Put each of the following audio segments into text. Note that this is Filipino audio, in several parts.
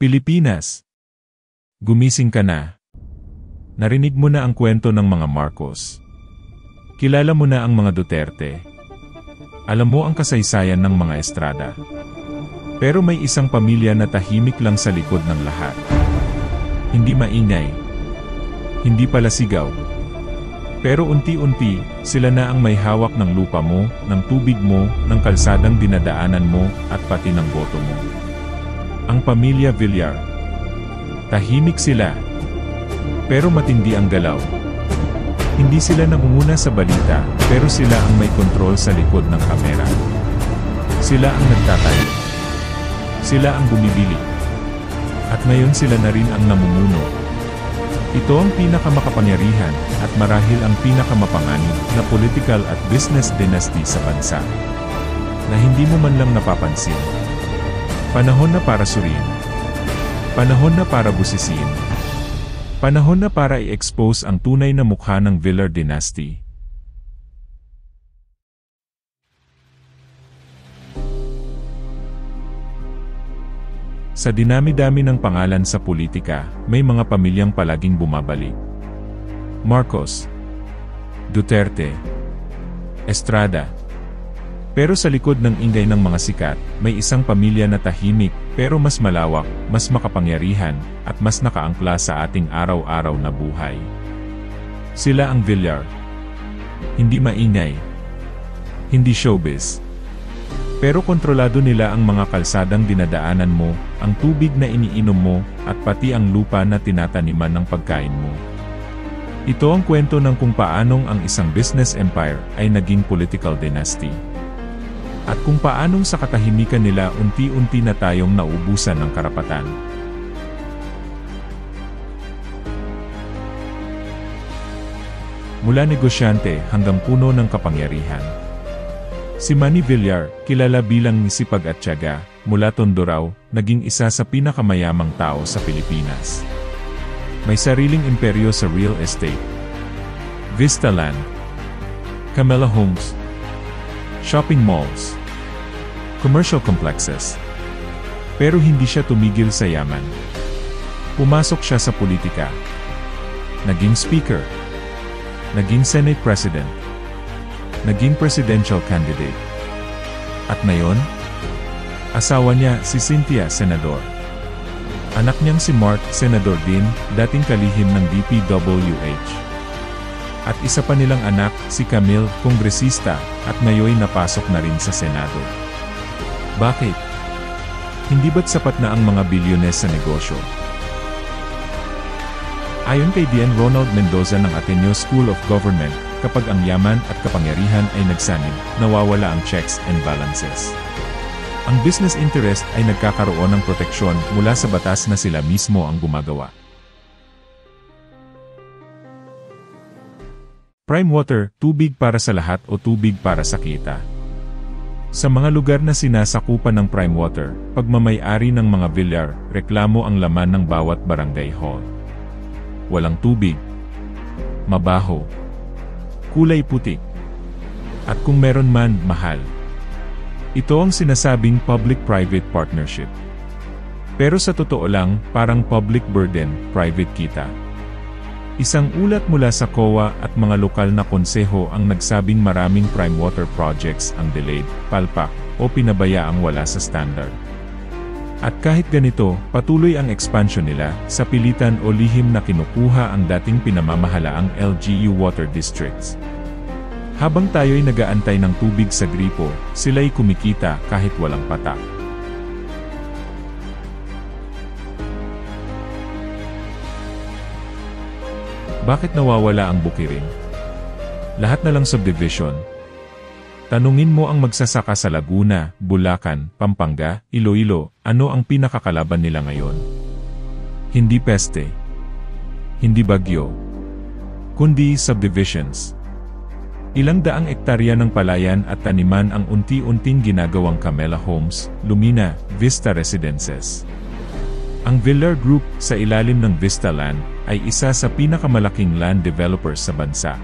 Pilipinas. Gumising ka na. Narinig mo na ang kwento ng mga Marcos. Kilala mo na ang mga Duterte. Alam mo ang kasaysayan ng mga Estrada. Pero may isang pamilya na tahimik lang sa likod ng lahat. Hindi maingay. Hindi pala sigaw. Pero unti-unti, sila na ang may hawak ng lupa mo, ng tubig mo, ng kalsadang dinadaanan mo, at pati ng boto mo. Ang pamilya Villar. Tahimik sila. Pero matindi ang galaw. Hindi sila nangunguna sa balita, pero sila ang may kontrol sa likod ng kamera. Sila ang nagtatayo. Sila ang bumibili. At ngayon sila na rin ang namumuno. Ito ang pinakamakapangyarihan at marahil ang pinakamapanganib na political at business dynasty sa bansa. Na hindi mo man lang napapansin. Panahon na para suriin. Panahon na para busisin. Panahon na para i-expose ang tunay na mukha ng Villar Dynasty. Sa dinami-dami ng pangalan sa politika, may mga pamilyang palaging bumabalik. Marcos, Duterte, Estrada. Pero sa likod ng ingay ng mga sikat, may isang pamilya na tahimik, pero mas malawak, mas makapangyarihan, at mas nakaangkla sa ating araw-araw na buhay. Sila ang Villar. Hindi maingay. Hindi showbiz. Pero kontrolado nila ang mga kalsadang dinadaanan mo, ang tubig na iniinom mo, at pati ang lupa na tinataniman ng pagkain mo. Ito ang kwento ng kung paanong ang isang business empire ay naging political dynasty. At kung paanong sa katahimikan nila unti-unti na tayong nauubusan ng karapatan. Mula negosyante hanggang puno ng kapangyarihan. Si Manny Villar, kilala bilang sipag at tiyaga, mula Tondo raw, naging isa sa pinakamayamang tao sa Pilipinas. May sariling imperyo sa real estate. Vista Land, Camella Homes, shopping malls, commercial complexes. Pero hindi siya tumigil sa yaman. Pumasok siya sa politika. Naging speaker. Naging Senate President. Naging presidential candidate. At ngayon, asawa niya si Cynthia, senador. Anak niyang si Mark, senador din, dating kalihim ng DPWH. At isa pa nilang anak, si Camille, kongresista, at ngayon napasok na rin sa Senado. Bakit? Hindi ba't sapat na ang mga bilyones sa negosyo? Ayon kay Dean Ronald Mendoza ng Ateneo School of Government, kapag ang yaman at kapangyarihan ay nagsanib, nawawala ang checks and balances. Ang business interest ay nagkakaroon ng proteksyon mula sa batas na sila mismo ang gumagawa. Prime water, tubig para sa lahat o tubig para sa kita. Sa mga lugar na sinasakupan ng prime water, pagmamay-ari ng mga Villar, reklamo ang laman ng bawat barangay hall. Walang tubig. Mabaho. Kulay putik. At kung meron man, mahal. Ito ang sinasabing public-private partnership. Pero sa totoo lang, parang public burden, private kita. Isang ulat mula sa COA at mga lokal na konseho ang nagsabing maraming prime water projects ang delayed, palpak, o pinabayaang wala sa standard. At kahit ganito, patuloy ang expansion nila, sa pilitan o lihim na kinukuha ang dating pinamamahalaang LGU water districts. Habang tayo'y nagaantay ng tubig sa gripo, sila'y kumikita kahit walang patak. Bakit nawawala ang bukirin? Lahat na lang subdivision. Tanungin mo ang magsasaka sa Laguna, Bulacan, Pampanga, Iloilo, ano ang pinakakalaban nila ngayon? Hindi peste. Hindi bagyo. Kundi subdivisions. Ilang daang ektarya ng palayan at taniman ang unti-unting ginagawang Camella Homes, Lumina, Vista Residences. Ang Villar Group, sa ilalim ng Vista Land, ay isa sa pinakamalaking land developers sa bansa.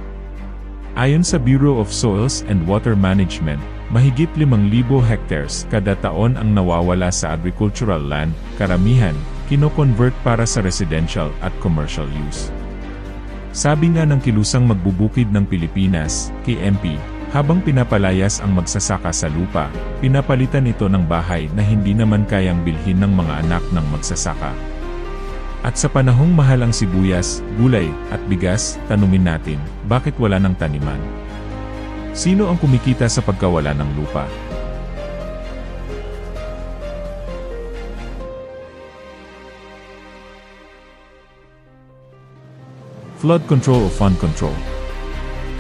Ayon sa Bureau of Soils and Water Management, mahigit 5,000 hectares kada taon ang nawawala sa agricultural land, karamihan, kino-convert para sa residential at commercial use. Sabi nga ng Kilusang Magbubukid ng Pilipinas, KMP, habang pinapalayas ang magsasaka sa lupa, pinapalitan ito ng bahay na hindi naman kayang bilhin ng mga anak ng magsasaka. At sa panahong mahal ang sibuyas, gulay, at bigas, tanungin natin, bakit wala ng taniman? Sino ang kumikita sa pagkawala ng lupa? Flood control o fund control.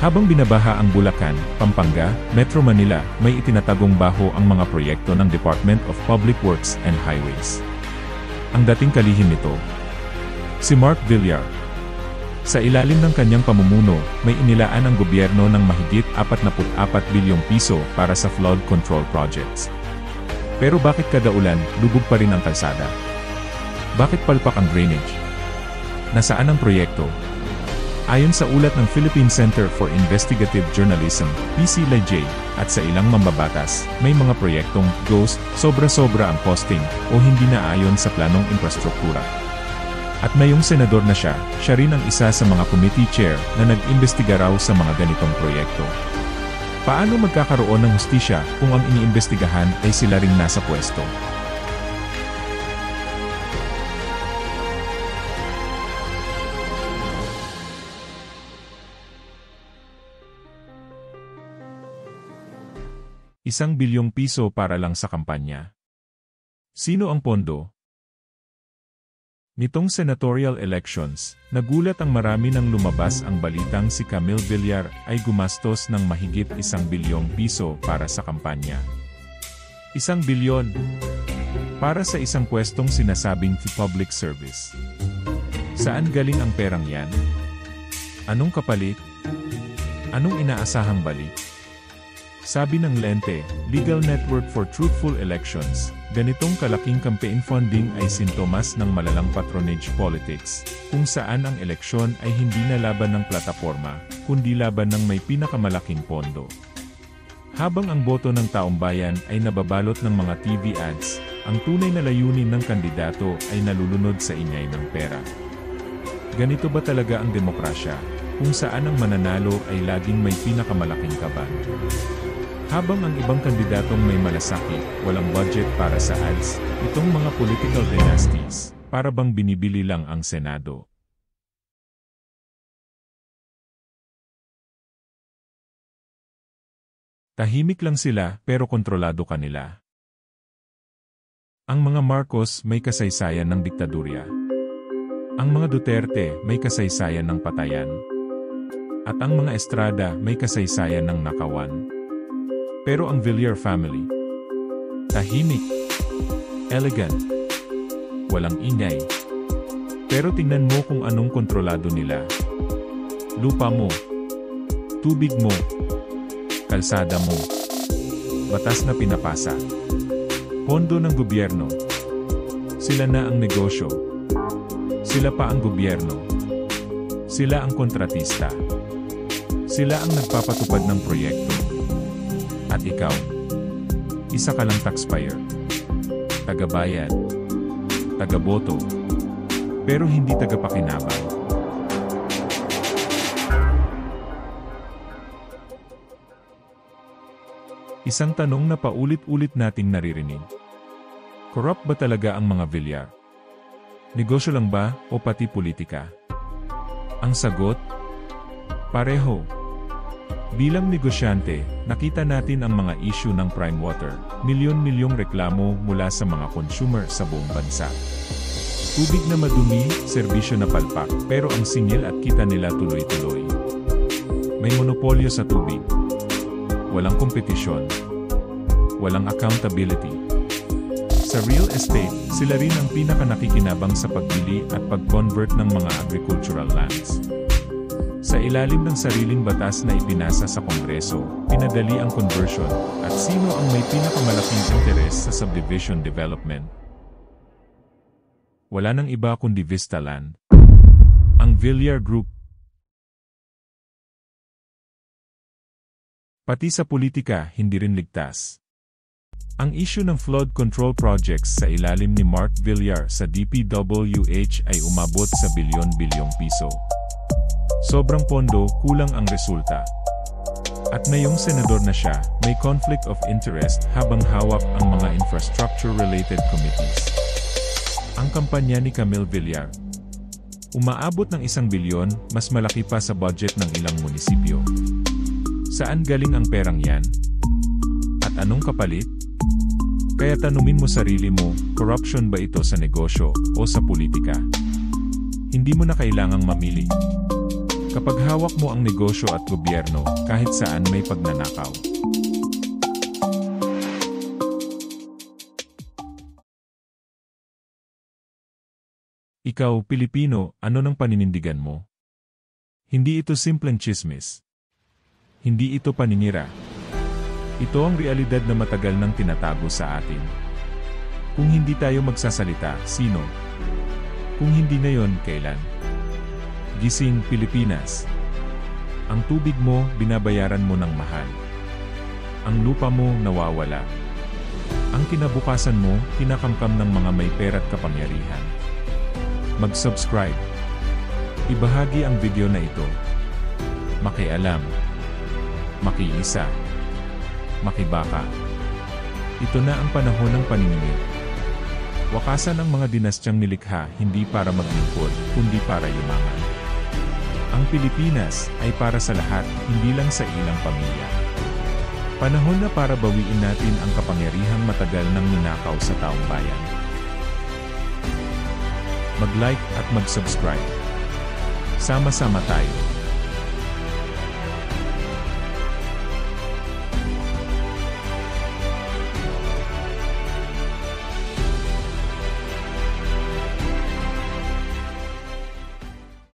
Habang binabaha ang Bulacan, Pampanga, Metro Manila, may itinatagong baho ang mga proyekto ng Department of Public Works and Highways. Ang dating kalihim nito, si Mark Villar. Sa ilalim ng kanyang pamumuno, may inilaan ang gobyerno ng mahigit 44 bilyong piso para sa flood control projects. Pero bakit kada ulan, lubog pa rin ang kalsada? Bakit palpak ang drainage? Nasaan ang proyekto? Ayon sa ulat ng Philippine Center for Investigative Journalism, PCLJ, at sa ilang mambabatas, may mga proyektong ghost, sobra-sobra ang costing, o hindi na ayon sa planong infrastruktura. At ngayong senador na siya rin ang isa sa mga committee chair na nag-imbestiga raw sa mga ganitong proyekto. Paano magkakaroon ng hustisya kung ang iniimbestigahan ay sila ring nasa pwesto? ₱1 bilyong para lang sa kampanya. Sino ang pondo? Nitong senatorial elections, nagulat ang marami nang lumabas ang balitang si Camille Villar ay gumastos ng mahigit ₱1 bilyong para sa kampanya. ₱1 bilyon para sa isang pwestong sinasabing public service. Saan galing ang perang yan? Anong kapalit? Anong inaasahang balik? Sabi ng Lente, Legal Network for Truthful Elections, ganitong kalaking campaign funding ay sintomas ng malalang patronage politics, kung saan ang eleksyon ay hindi na laban ng plataporma, kundi laban ng may pinakamalaking pondo. Habang ang boto ng taong bayan ay nababalot ng mga TV ads, ang tunay na layunin ng kandidato ay nalulunod sa ingay ng pera. Ganito ba talaga ang demokrasya, kung saan ang mananalo ay laging may pinakamalaking kaban? Habang ang ibang kandidatong may malasakit, walang budget para sa ads, itong mga political dynasties, para bang binibili lang ang Senado. Tahimik lang sila pero kontrolado kanila. Ang mga Marcos may kasaysayan ng diktadurya. Ang mga Duterte may kasaysayan ng patayan. At ang mga Estrada may kasaysayan ng nakawan. Pero ang Villar family, tahimik, elegant, walang ingay. Pero tingnan mo kung anong kontrolado nila. Lupa mo, tubig mo, kalsada mo, batas na pinapasa, pondo ng gobyerno. Sila na ang negosyo. Sila pa ang gobyerno. Sila ang kontratista. Sila ang nagpapatupad ng proyekto. At ikaw, isa ka lang taxpayer, tagabayad, tagaboto, pero hindi tagapakinabang. Isang tanong na paulit-ulit nating naririnig. Corrupt ba talaga ang mga Villar? Negosyo lang ba o pati politika? Ang sagot? Pareho. Bilang negosyante, nakita natin ang mga issue ng prime water, milyon-milyong reklamo mula sa mga consumer sa buong bansa. Tubig na madumi, serbisyo na palpak, pero ang singil at kita nila tuloy-tuloy. May monopolyo sa tubig. Walang kompetisyon. Walang accountability. Sa real estate, sila rin ang pinaka-nakikinabang sa pagbili at pag-convert ng mga agricultural lands. Sa ilalim ng sariling batas na ipinasa sa Kongreso, pinadali ang conversion, at sino ang may pinakamalaking interes sa subdivision development? Wala nang iba kundi Vistaland. Ang Villar Group. Pati sa politika, hindi rin ligtas. Ang issue ng flood control projects sa ilalim ni Mark Villar sa DPWH ay umabot sa bilyon-bilyong piso. Sobrang pondo, kulang ang resulta. At ngayong senador na siya, may conflict of interest habang hawak ang mga infrastructure-related committees. Ang kampanya ni Camille Villar, umaabot ng 1 bilyon, mas malaki pa sa budget ng ilang munisipyo. Saan galing ang perang yan? At anong kapalit? Kaya tanungin mo sarili mo, corruption ba ito sa negosyo o sa politika? Hindi mo na kailangang mamili. Kapag hawak mo ang negosyo at gobyerno, kahit saan may pagnanakaw. Ikaw, Pilipino, ano nang paninindigan mo? Hindi ito simpleng chismis. Hindi ito paninira. Ito ang realidad na matagal nang tinatago sa atin. Kung hindi tayo magsasalita, sino? Kung hindi ngayon, kailan? Gising, Pilipinas. Ang tubig mo, binabayaran mo ng mahal. Ang lupa mo, nawawala. Ang kinabukasan mo, kinakamkam ng mga may pera't kapangyarihan. Mag-subscribe. Ibahagi ang video na ito. Makialam. Makiisa. Makibaka. Ito na ang panahon ng paniningil. Wakasan ang mga dinastyang nilikha hindi para maglingkod, kundi para yumaman. Ang Pilipinas ay para sa lahat, hindi lang sa ilang pamilya. Panahon na para bawiin natin ang kapangyarihang matagal nang ninakaw sa taong bayan. Mag-like at mag-subscribe. Sama-sama tayo.